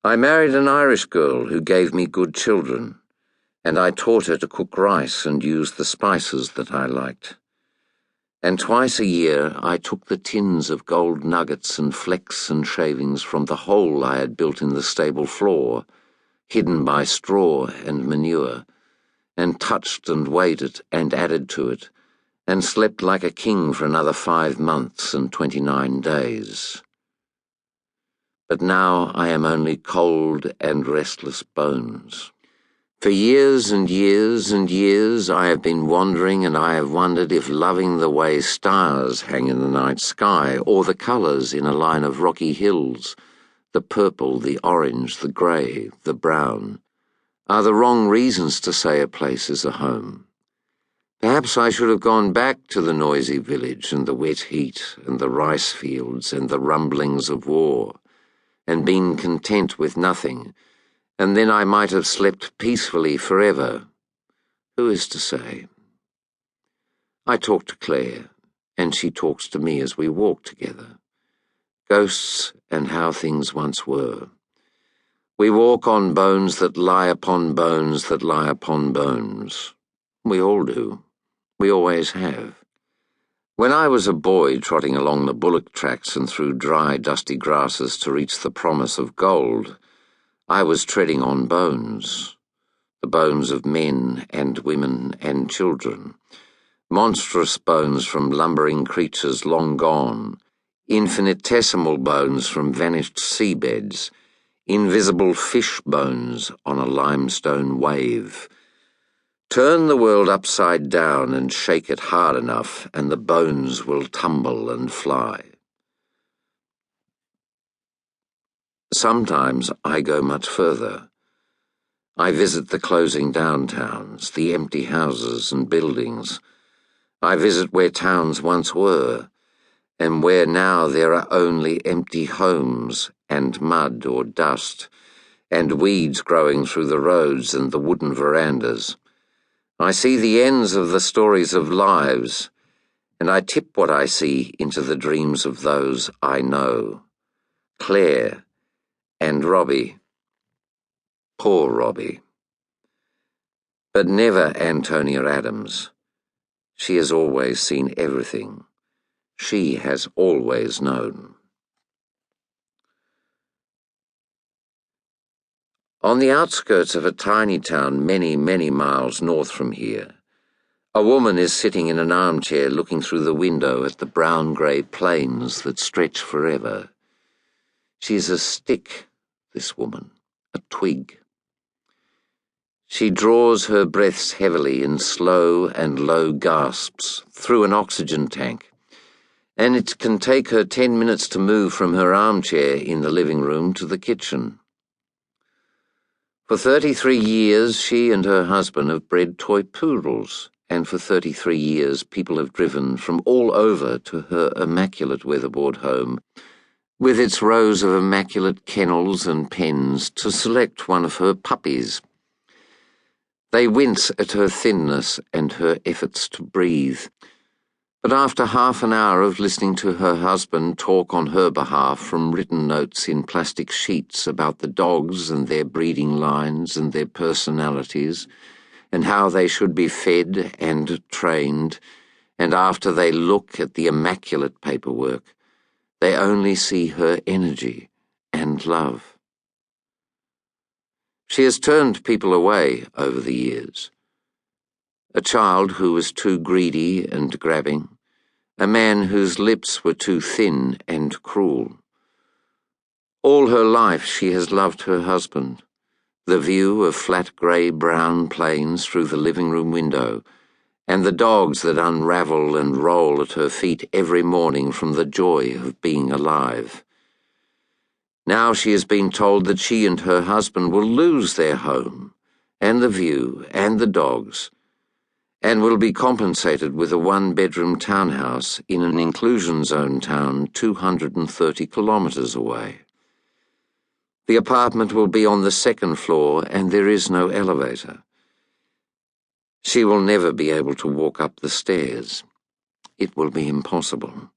I married an Irish girl who gave me good children, and I taught her to cook rice and use the spices that I liked. And twice a year I took the tins of gold nuggets and flecks and shavings from the hole I had built in the stable floor, hidden by straw and manure, and touched and weighed it and added to it, and slept like a king for another 5 months and 29 days. But now I am only cold and restless bones. For years and years and years I have been wandering, and I have wondered if loving the way stars hang in the night sky, or the colours in a line of rocky hills, the purple, the orange, the grey, the brown, are the wrong reasons to say a place is a home. Perhaps I should have gone back to the noisy village and the wet heat and the rice fields and the rumblings of war, and been content with nothing, and then I might have slept peacefully forever. Who is to say? I talk to Claire, and she talks to me as we walk together. Ghosts and how things once were. We walk on bones that lie upon bones that lie upon bones. We all do. We always have. When I was a boy trotting along the bullock tracks and through dry, dusty grasses to reach the promise of gold, I was treading on bones, the bones of men and women and children, monstrous bones from lumbering creatures long gone, infinitesimal bones from vanished seabeds, invisible fish bones on a limestone wave. Turn the world upside down and shake it hard enough, and the bones will tumble and fly. Sometimes I go much further. I visit the closing downtowns, the empty houses and buildings. I visit where towns once were, and where now there are only empty homes and mud or dust, and weeds growing through the roads and the wooden verandas. I see the ends of the stories of lives, and I tip what I see into the dreams of those I know. Claire and Robbie. Poor Robbie. But never Antonia Adams. She has always seen everything. She has always known. On the outskirts of a tiny town many, many miles north from here, a woman is sitting in an armchair looking through the window at the brown-grey plains that stretch forever. She is a stick, this woman, a twig. She draws her breaths heavily in slow and low gasps through an oxygen tank, and it can take her 10 minutes to move from her armchair in the living room to the kitchen. For 33 years, she and her husband have bred toy poodles, and for 33 years people have driven from all over to her immaculate weatherboard home, with its rows of immaculate kennels and pens, to select one of her puppies. They wince at her thinness and her efforts to breathe. But after half an hour of listening to her husband talk on her behalf from written notes in plastic sheets about the dogs and their breeding lines and their personalities, and how they should be fed and trained, and after they look at the immaculate paperwork, they only see her energy and love. She has turned people away over the years. A child who was too greedy and grabbing, a man whose lips were too thin and cruel. All her life she has loved her husband, the view of flat grey-brown plains through the living room window, and the dogs that unravel and roll at her feet every morning from the joy of being alive. Now she has been told that she and her husband will lose their home, and the view, and the dogs, and will be compensated with a 1-bedroom townhouse in an inclusion zone town 230 kilometres away. The apartment will be on the 2nd floor, and there is no elevator. She will never be able to walk up the stairs. It will be impossible.